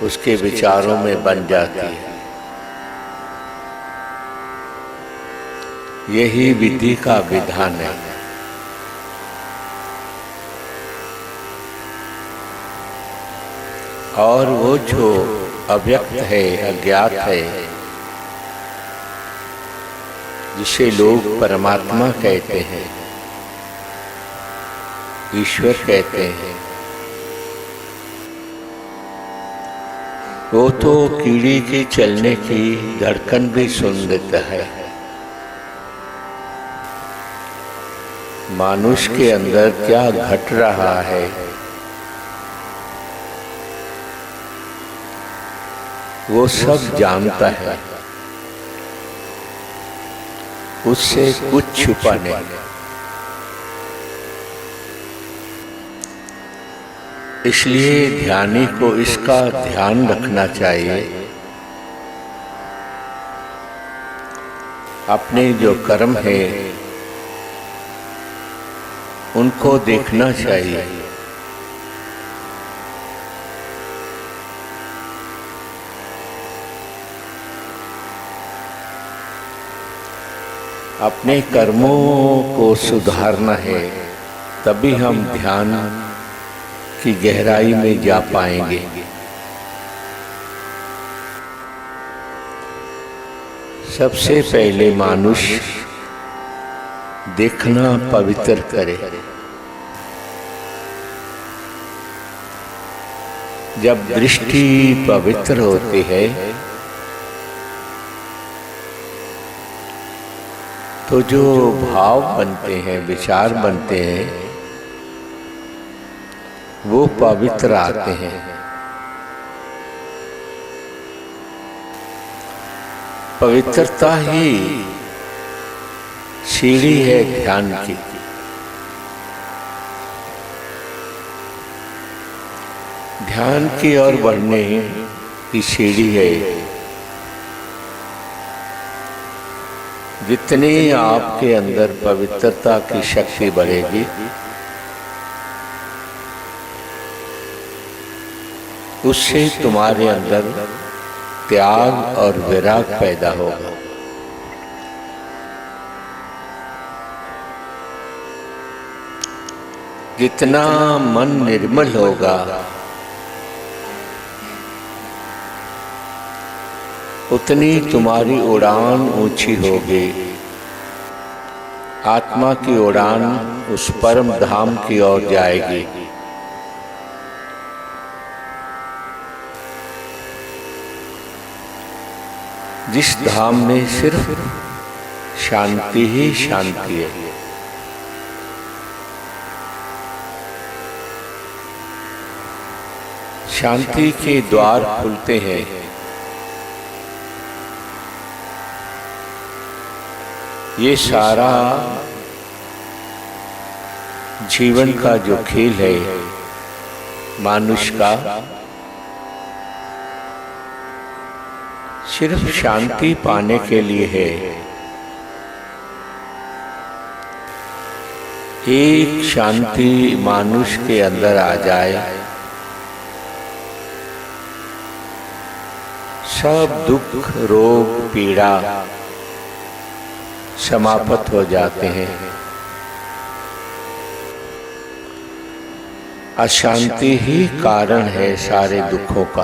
उसके विचारों में बन जाती है। यही विधि का विधान है। और वो जो अव्यक्त है, अज्ञात है, जिसे लोग परमात्मा कहते हैं, ईश्वर कहते हैं, वो तो कीड़ी की चलने की धड़कन भी सुन लेता है। मनुष्य के अंदर क्या घट रहा है वो सब जानता है, उससे कुछ छुपा नहीं। इसलिए ध्यानी को इसका ध्यान रखना चाहिए, अपने जो कर्म है उनको देखना चाहिए। अपने कर्मों को सुधारना है, तभी हम ध्यान की गहराई में जा पाएंगे। सबसे पहले मनुष्य देखना पवित्र करे। जब दृष्टि पवित्र होती है तो जो भाव बनते हैं, विचार बनते हैं, वो पवित्र आते हैं। पवित्रता ही सीढ़ी है ध्यान की। ध्यान की ओर बढ़ने की सीढ़ी है। जितनी आपके अंदर पवित्रता की शक्ति बढ़ेगी, उससे तुम्हारे अंदर त्याग और विराग पैदा होगा। जितना मन निर्मल होगा, उतनी तुम्हारी उड़ान ऊंची होगी। आत्मा की उड़ान उस परम धाम की ओर जाएगी। जिस धाम में सिर्फ शांति ही शांति है। शांति के द्वार खुलते हैं। ये सारा जीवन का जो खेल है मनुष्य का, सिर्फ शांति पाने के लिए है। एक शांति मनुष्य के अंदर आ जाए, सब दुख, रोग, पीड़ा समाप्त हो जाते हैं। अशांति ही कारण है सारे दुखों का।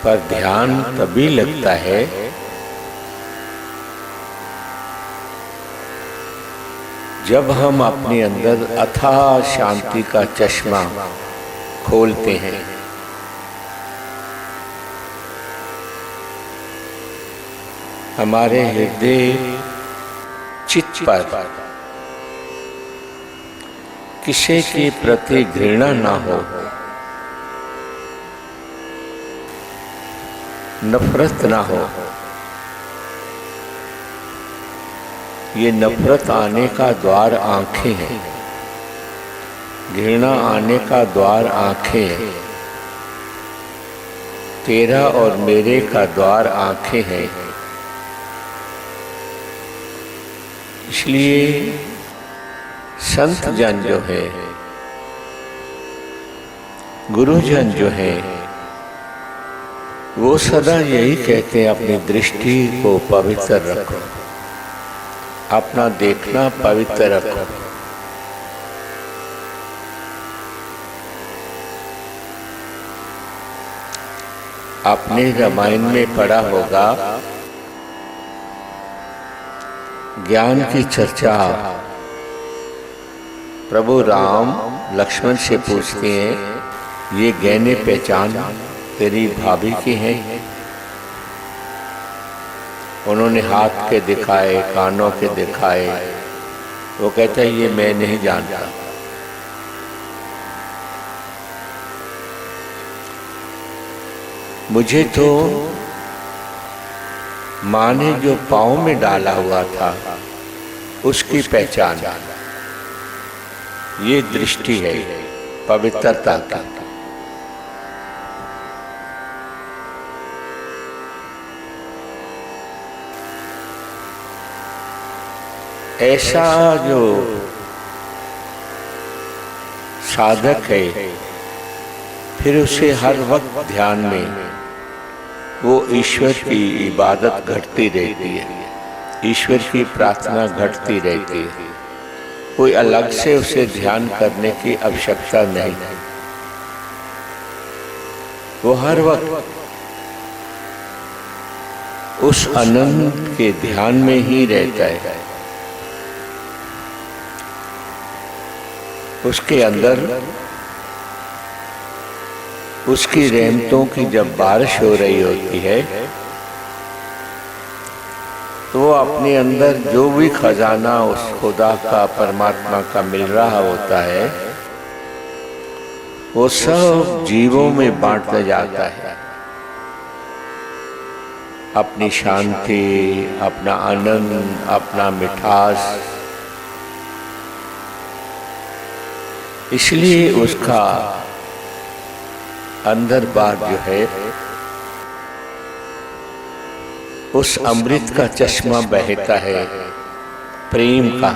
पर ध्यान तभी लगता है जब हम अपने अंदर अथाह शांति का चश्मा खोलते हैं। हमारे हृदय चित्त पर किसी के प्रति घृणा ना हो, नफरत ना हो। ये नफरत आने का द्वार आंखें हैं, घृणा आने का द्वार आंखें हैं। तेरा और मेरे का द्वार आंखें हैं। इसलिए संत जन जो है गुरुजन जो हैं वो सदा यही कहते हैं, अपनी दृष्टि को पवित्र रखो, अपना देखना पवित्र रखो। आपने रामायण में पढ़ा होगा, ज्ञान की चर्चा प्रभु राम लक्ष्मण से पूछते हैं, ये गहने पहचान तेरी भाभी की हैं? उन्होंने हाथ के दिखाए, कानों के दिखाए। वो कहता है ये मैं नहीं जानता। मुझे तो माँ ने जो पाँव में डाला हुआ था उसकी पहचान, ये दृष्टि है पवित्रता का। ऐसा जो साधक है फिर उसे हर वक्त ध्यान में वो ईश्वर की इबादत घटती रहती है, ईश्वर की प्रार्थना घटती रहती है। कोई अलग से उसे ध्यान करने की आवश्यकता नहीं, वो हर वक्त उस अनंत के ध्यान में ही रहता है। उसके अंदर उसकी रहमतों की जब बारिश हो रही होती है तो वो अपने अंदर जो भी खजाना उस खुदा का, परमात्मा का मिल रहा होता है वो सब जीवों में बांटता जाता है। अपनी शांति, अपना आनंद, अपना मिठास। इसलिए उसका अंदर बार जो है उस अमृत का चश्मा बहता है, प्रेम का।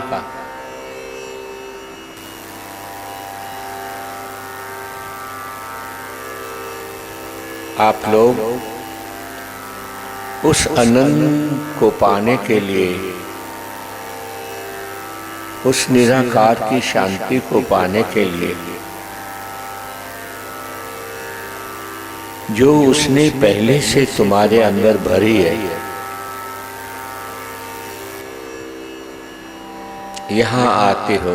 आप लोग उस आनंद को पाने के लिए, उस निराकार की शांति को पाने के लिए जो उसने पहले से तुम्हारे अंदर भरी है, यहाँ आते हो।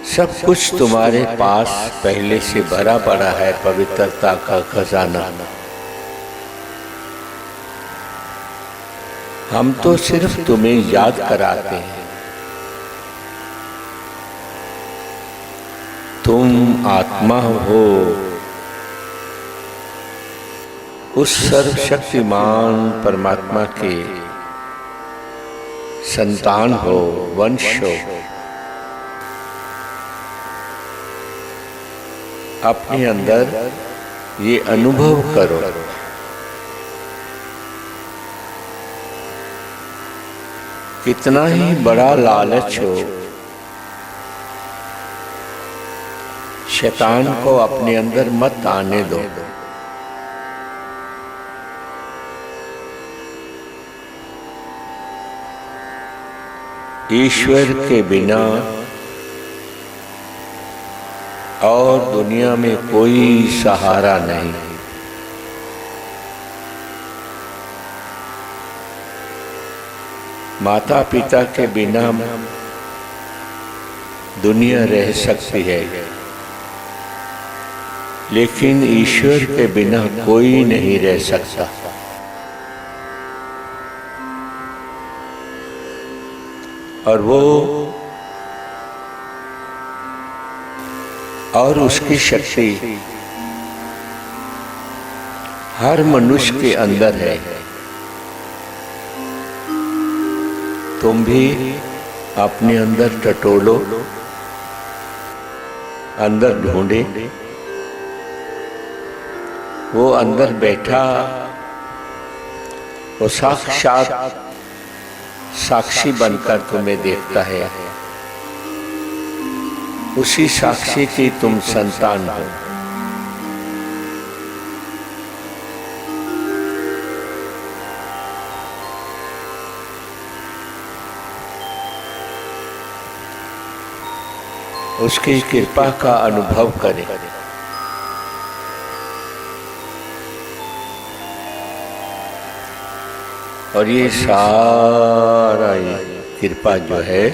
सब कुछ तुम्हारे पास पहले से भरा पड़ा है, पवित्रता का खजाना। हम तो सिर्फ तुम्हें याद कराते हैं। तुम आत्मा हो, उस सर्वशक्तिमान परमात्मा के संतान हो, वंश हो। अपने अंदर ये अनुभव करो। कितना ही बड़ा लालच हो, शैतान को अपने अंदर मत आने दो। ईश्वर के बिना और दुनिया में कोई सहारा नहीं। माता पिता के बिना दुनिया रह सकती है, लेकिन ईश्वर के बिना कोई नहीं रह सकता। और वो और उसकी शक्ति हर मनुष्य के अंदर है। तुम भी अपने अंदर टटोलो, अंदर ढूंढे। वो अंदर बैठा, वो साक्षात साक्षी बनकर तुम्हें देखता है। उसी साक्षी की तुम संतान हो। उसकी कृपा का अनुभव करें। और ये सारा कृपा जो है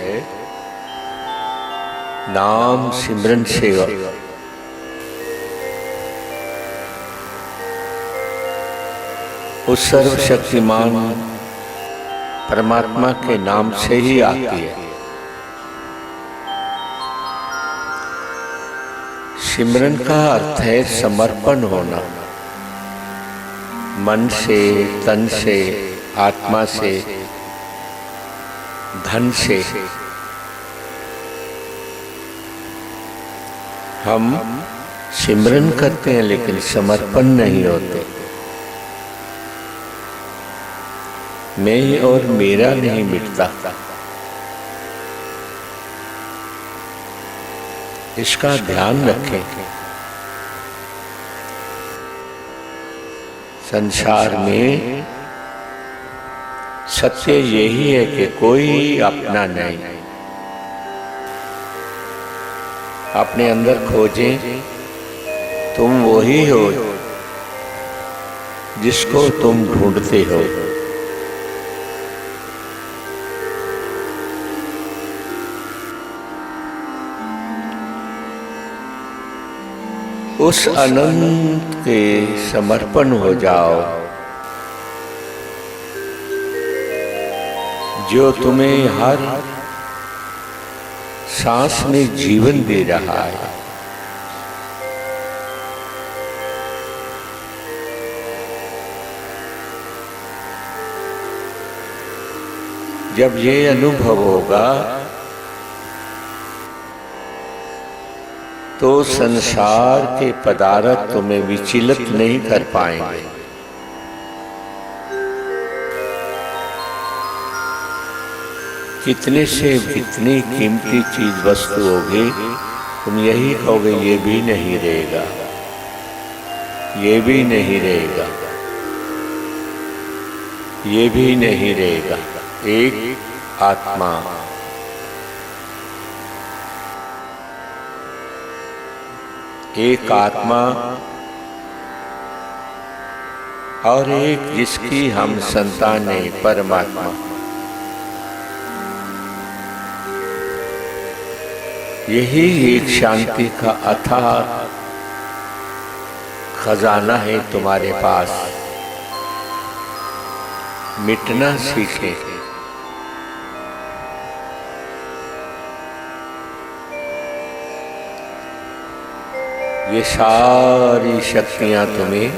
नाम सिमरन से उस सर्वशक्तिमान परमात्मा के नाम से ही आती है। सिमरन का अर्थ है समर्पण होना, मन से, तन से, आत्मा से, धन से। हम सिमरन करते हैं लेकिन समर्पण नहीं होते। मैं और मेरा नहीं मिटता, इसका ध्यान रखें। संसार में सत्य यही है कि कोई अपना नहीं। अपने अंदर खोजें, तुम वही हो जिसको तुम ढूंढते हो। उस अनंत के समर्पण हो जाओ जो तुम्हें हर सांस में जीवन दे रहा है। जब ये अनुभव होगा तो संसार के पदार्थ तुम्हें विचलित नहीं कर पाएंगे। कितने से कितनी कीमती चीज वस्तु होगी, तुम यही कहोगे ये भी नहीं रहेगा, ये भी नहीं रहेगा, ये भी नहीं रहेगा। एक आत्मा, एक आत्मा और एक जिसकी हम संतान है, परमात्मा। यही एक शांति का अथाह खजाना है तुम्हारे पास। मिटना सीखे। ये सारी शक्तियां तुम्हें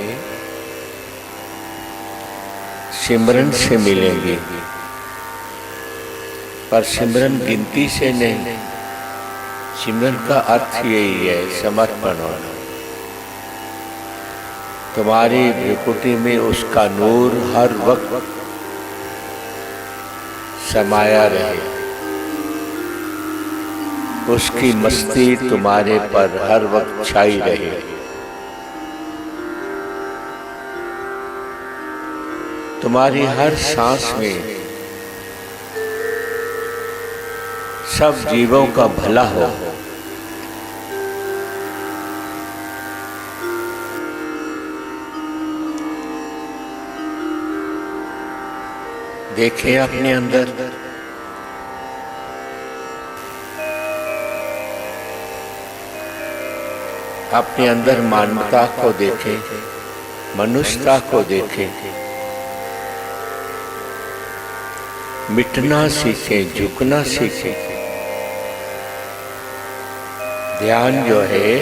सिमरन से मिलेंगी, पर सिमरन गिनती से नहीं। सिमरन का अर्थ यही है, समर्पण होना। तुम्हारी भ्रुकुटी में उसका नूर हर वक्त समाया रहे, उसकी मस्ती तुम्हारे पर हर वक्त छाई रहे। तुम्हारी हर सांस में सब जीवों का भला हो। देखें अपने अंदर, अपने अंदर मानवता को देखें, मनुष्यता को देखें। मिटना सीखें, झुकना सीखें। ध्यान जो है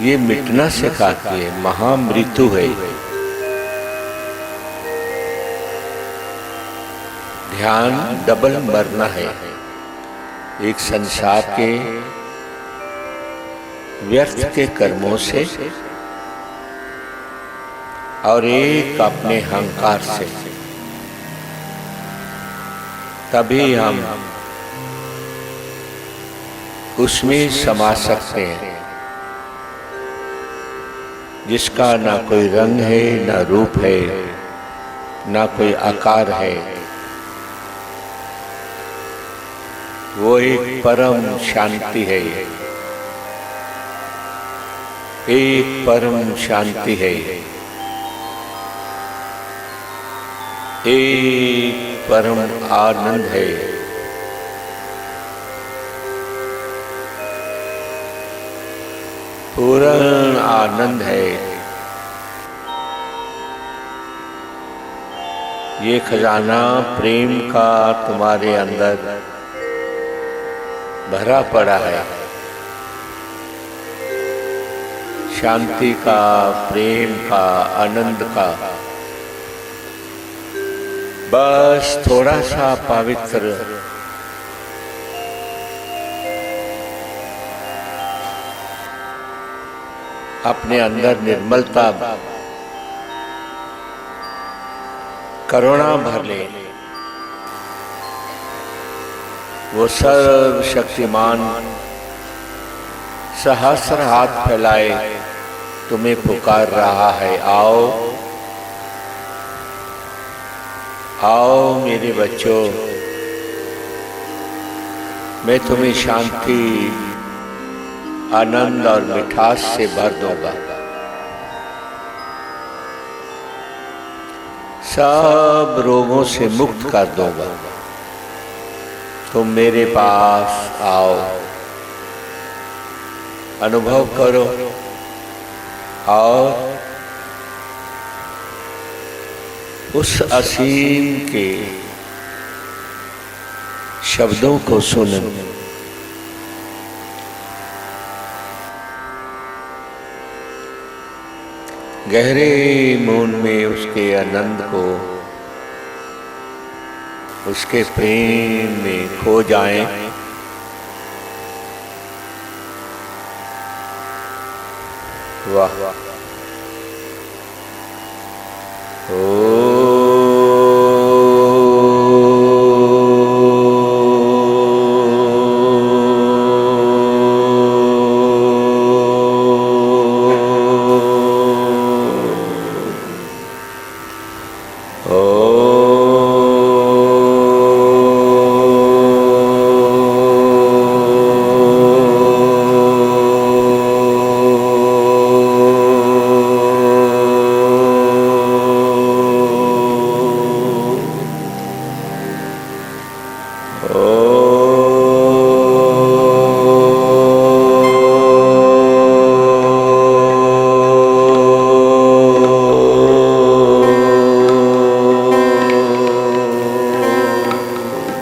ये मिटना सिखाती है, महामृत्यु है। ध्यान डबल मरना है। एक संसार के व्यर्थ के कर्मों से और एक अपने अहंकार से। तभी हम उसमें समा सकते हैं, जिसका ना कोई रंग है, ना रूप है, ना कोई आकार है। वो एक परम शांति है, एक परम शांति है, एक परम आनंद है। पूर्ण आनंद है। ये खजाना प्रेम का तुम्हारे अंदर भरा पड़ा है, शांति का, प्रेम का, आनंद का। बस थोड़ा सा पवित्र अपने अंदर निर्मलता, करुणा भर ले। वो सर्वशक्तिमान सहस्र हाथ फैलाए तुम्हें पुकार रहा है, आओ आओ मेरे बच्चों, मैं तुम्हें शांति, आनंद और मिठास से भर दूंगा। सब रोगों से मुक्त कर दूंगा। तुम मेरे पास आओ, अनुभव करो और उस असीम के शब्दों को सुनो। गहरे मौन में उसके आनंद को, उसके प्रेम में खो जाएं। वाह वाह।